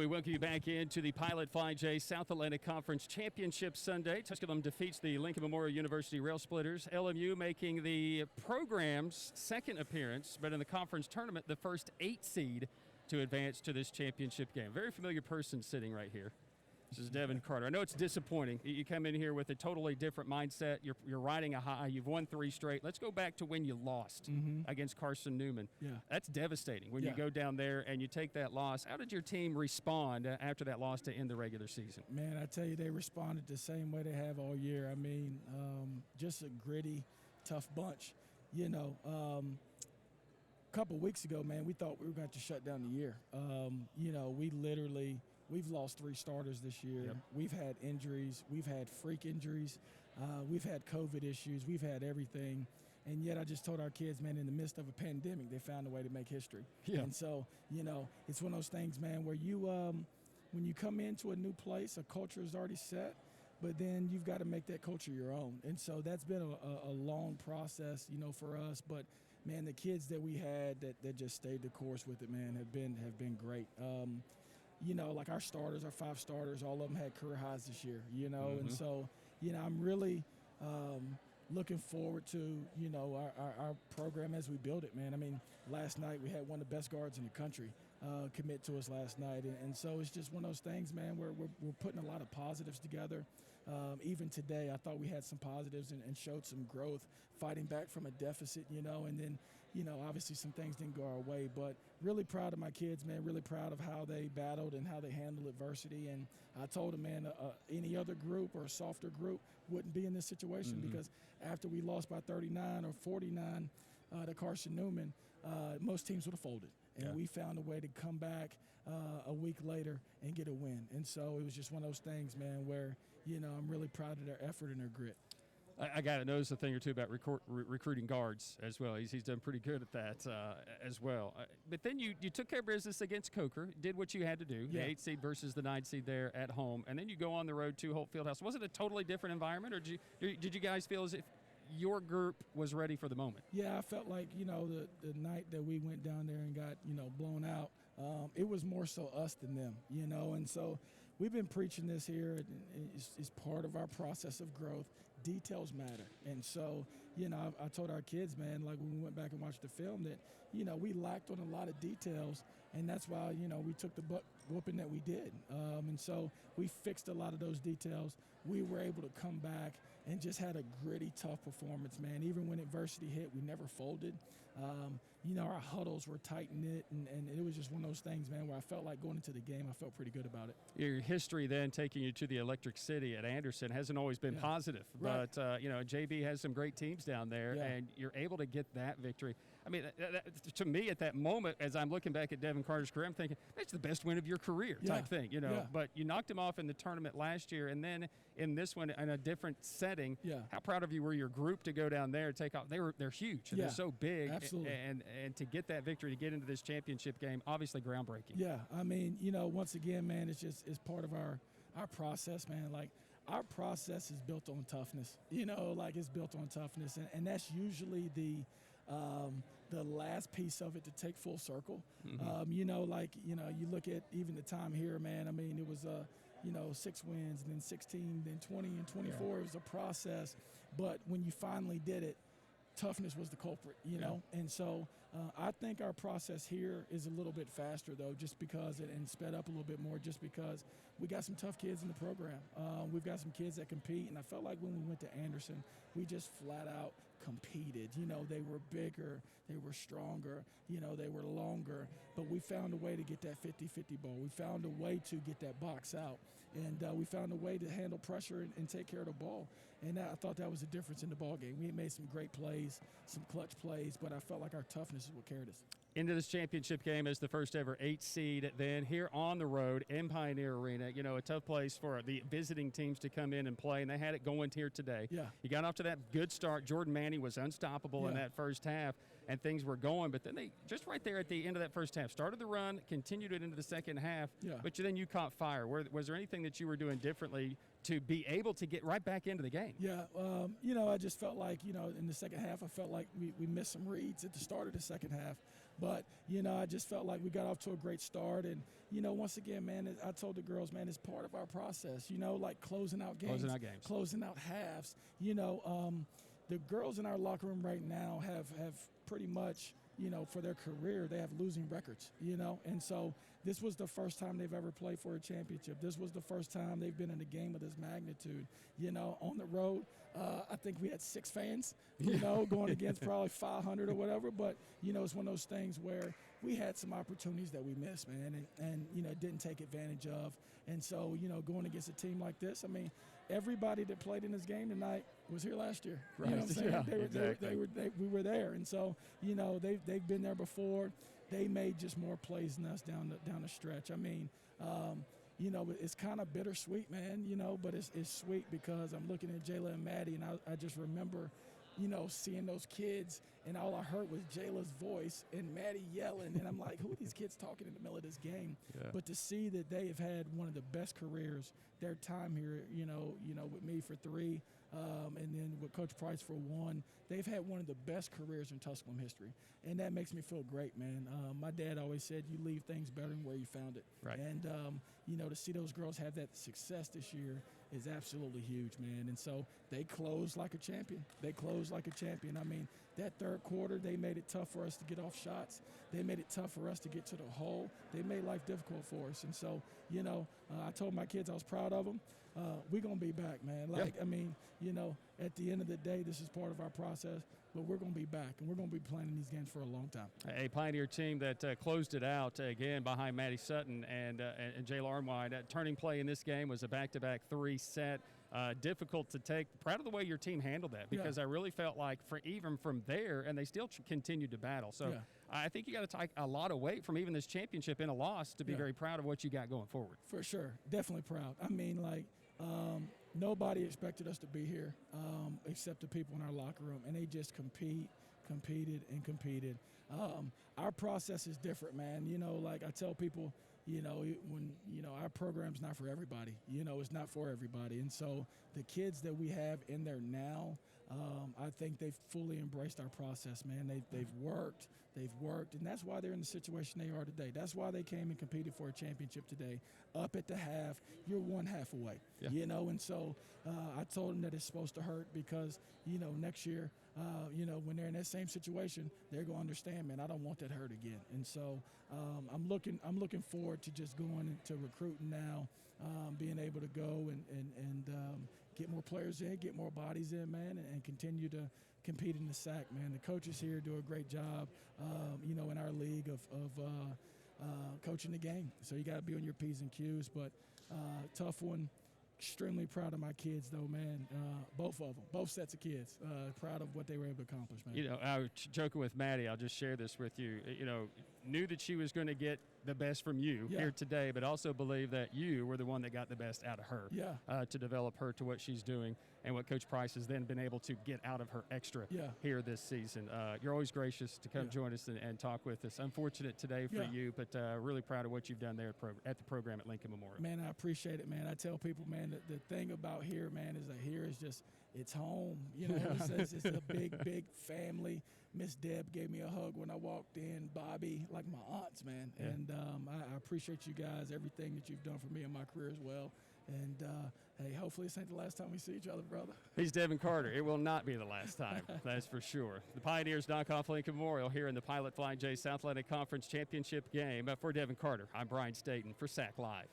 We welcome you back into the Pilot 5J South Atlantic Conference Championship Sunday. Tusculum defeats the Lincoln Memorial University Rail Splitters. LMU making the program's second appearance, but in the conference tournament, the first 8 seed to advance to this championship game. Very familiar person sitting right here. This is Devin Carter. I know it's disappointing. You come in here with a totally different mindset. You're riding a high. You've won 3 straight. Let's go back to when you lost against Carson Newman. Yeah. That's devastating when you go down there and you take that loss. How did your team respond after that loss to end the regular season? Man, I tell you, they responded the same way they have all year. I mean, just a gritty, tough bunch. You know, a couple of weeks ago, man, we thought we were going to shut down the year. You know, we've lost 3 starters this year. Yep. We've had injuries. We've had freak injuries. We've had COVID issues. We've had everything. And yet I just told our kids, man, in the midst of a pandemic, they found a way to make history. Yeah. And so, you know, it's one of those things, man, where you when you come into a new place, a culture is already set, but then you've got to make that culture your own. And so that's been a long process, you know, for us. But, man, the kids that we had that just stayed the course with it, man, have been great. You know, like our starters, our 5 starters, all of them had career highs this year, you know. And so, you know, I'm really looking forward to, you know, our program as we build it, man. I mean, last night we had one of the best guards in the country commit to us last night. And so it's just one of those things, man, where we're putting a lot of positives together. Even today, I thought we had some positives and showed some growth, fighting back from a deficit, you know. And then, you know, obviously some things didn't go our way. But really proud of my kids, man, really proud of how they battled and how they handled adversity. And I told them, man, any other group or a softer group wouldn't be in this situation because after we lost by 39 or 49 to Carson Newman, most teams would have folded. And we found a way to come back a week later and get a win. And so it was just one of those things, man, where, you know, I'm really proud of their effort and their grit. I got to notice a thing or two about recruiting guards as well. He's done pretty good at that as well. But then you took care of business against Coker, did what you had to do, the 8 seed versus the 9 seed there at home, and then you go on the road to Holt Fieldhouse. Was it a totally different environment, or did you guys feel as if your group was ready for the moment? Yeah, I felt like, you know, the night that we went down there and got, you know, blown out, it was more so us than them, you know. And so we've been preaching this here. It's part of our process of growth. Details matter. And so, you know, I told our kids, man, like when we went back and watched the film, that, you know, we lacked on a lot of details, and that's why, you know, we took the butt whooping that we did. And so we fixed a lot of those details. We were able to come back and just had a gritty, tough performance, man. Even when adversity hit, we never folded. You know, our huddles were tight-knit, and it was just one of those things, man, where I felt like going into the game, I felt pretty good about it. Your history then taking you to the Electric City at Anderson hasn't always been positive. Right. But, you know, JB has some great teams down there, and you're able to get that victory. I mean, to me at that moment, as I'm looking back at Devin Carter's career, I'm thinking, that's the best win of your career type thing, you know. Yeah. But you knocked him off in the tournament last year, and then in this one in a different setting. Yeah. How proud of you were your group to go down there and take off? They're huge, and they're so big. Absolutely. And to get that victory, to get into this championship game, obviously groundbreaking. Yeah, I mean, you know, once again, man, it's part of our process, man. Like, our process is built on toughness, you know, like it's built on toughness. And that's usually the last piece of it to take full circle. You know, like, you know, you look at even the time here, man, I mean, it was, you know, 6 wins and then 16, then 20 and 24. It was a process. But when you finally did it, toughness was the culprit, you know. And so I think our process here is a little bit faster, though, just because and sped up a little bit more, just because we got some tough kids in the program. We've got some kids that compete, and I felt like when we went to Anderson, we just flat out competed. You know, they were bigger, they were stronger, you know, they were longer, but we found a way to get that 50-50 ball. We found a way to get that box out, and we found a way to handle pressure and take care of the ball. And I thought that was the difference in the ball game. We made some great plays, some clutch plays, but I felt like our toughness is what carried us. Into this championship game as the first ever 8 seed, then here on the road in Pioneer Arena, you know, a tough place for the visiting teams to come in and play, and they had it going here today. Yeah. You got off to that good start. Jordan Manning was unstoppable in that first half, and things were going, but then they just right there at the end of that first half started the run, continued it into the second half, but then you caught fire. Was there anything that you were doing differently to be able to get right back into the game? Yeah, you know, I just felt like, you know, in the second half, I felt like we missed some reads at the start of the second half. But, I just felt like we got off to a great start. And, once again, man, I told the girls, man, it's part of our process, like closing out games. Closing out halves. The girls in our locker room right now have pretty much, for their career, they have losing records, And so this was the first time they've ever played for a championship. This was the first time they've been in a game of this magnitude. On the road, I think we had 6 fans, going against probably 500 or whatever. But, it's one of those things where we had some opportunities that we missed, man, and didn't take advantage of. And so, going against a team like this, I mean, everybody that played in this game tonight was here last year. Right. You know what I'm saying? Yeah, exactly. We were there. And so, they've been there before. They made just more plays than us down the stretch. I mean, it's kind of bittersweet, man, but it's sweet because I'm looking at Jayla and Maddie, and I just remember, seeing those kids, and all I heard was Jayla's voice and Maddie yelling, and I'm like, who are these kids talking in the middle of this game? Yeah. But to see that they have had one of the best careers, their time here, with me for 3, and then with Coach Price for 1, they've had one of the best careers in Tusculum history, and that makes me feel great, man. My dad always said, you leave things better than where you found it. Right. And, to see those girls have that success this year is absolutely huge, man. And so they closed like a champion. I mean, that third quarter, they made it tough for us to get off shots. They made it tough for us to get to the hole. They made life difficult for us. And so, I told my kids I was proud of them. We're going to be back, man. I mean, at the end of the day, this is part of our process, but we're going to be back, and we're going to be playing in these games for a long time. A Pioneer team that closed it out again behind Maddie Sutton and Jayla Armwine. Turning play in this game was a back-to-back 3-set. Difficult to take. Proud of the way your team handled that because I really felt like even from there, and they still continued to battle. So I think you got to take a lot of weight from even this championship in a loss to be very proud of what you got going forward. For sure. Definitely proud. I mean, nobody expected us to be here except the people in our locker room, and they just competed. Our process is different, man. I tell people, when our program's not for everybody. It's not for everybody. And so the kids that we have in there now, I think they've fully embraced our process, man. They've worked, and that's why they're in the situation they are today. That's why they came and competed for a championship today. Up at the half, you're 1 half away, and so I told them that it's supposed to hurt because, next year, when they're in that same situation, they're going to understand, man, I don't want that hurt again. And so I'm looking forward to just going into recruiting now, being able to go and get more players in, get more bodies in, man, and continue to compete in the SAC, man. The coaches here do a great job, in our league of coaching the game. So you got to be on your P's and Q's, but tough one. Extremely proud of my kids, though, man. Both of them, both sets of kids. Proud of what they were able to accomplish, man. I was joking with Maddie. I'll just share this with you. Knew that she was going to get the best from you here today, but also believe that you were the one that got the best out of her to develop her to what she's doing and what Coach Price has then been able to get out of her extra here this season. You're always gracious to come join us and talk with us. Unfortunate today for you, but really proud of what you've done there at the program at Lincoln Memorial. Man, I appreciate it, man. I tell people, man, the thing about here, man, is that here is just, it's home. It's a big family. Miss Deb gave me a hug when I walked in. Bobby, like my aunts, man. Yeah. And I appreciate you guys, everything that you've done for me in my career as well. And, hey, hopefully this ain't the last time we see each other, brother. He's Devin Carter. It will not be the last time, that's for sure. The Pioneers knock off Lincoln Memorial here in the Pilot Flying J South Atlantic Conference Championship game. For Devin Carter, I'm Brian Staten for SAC Live.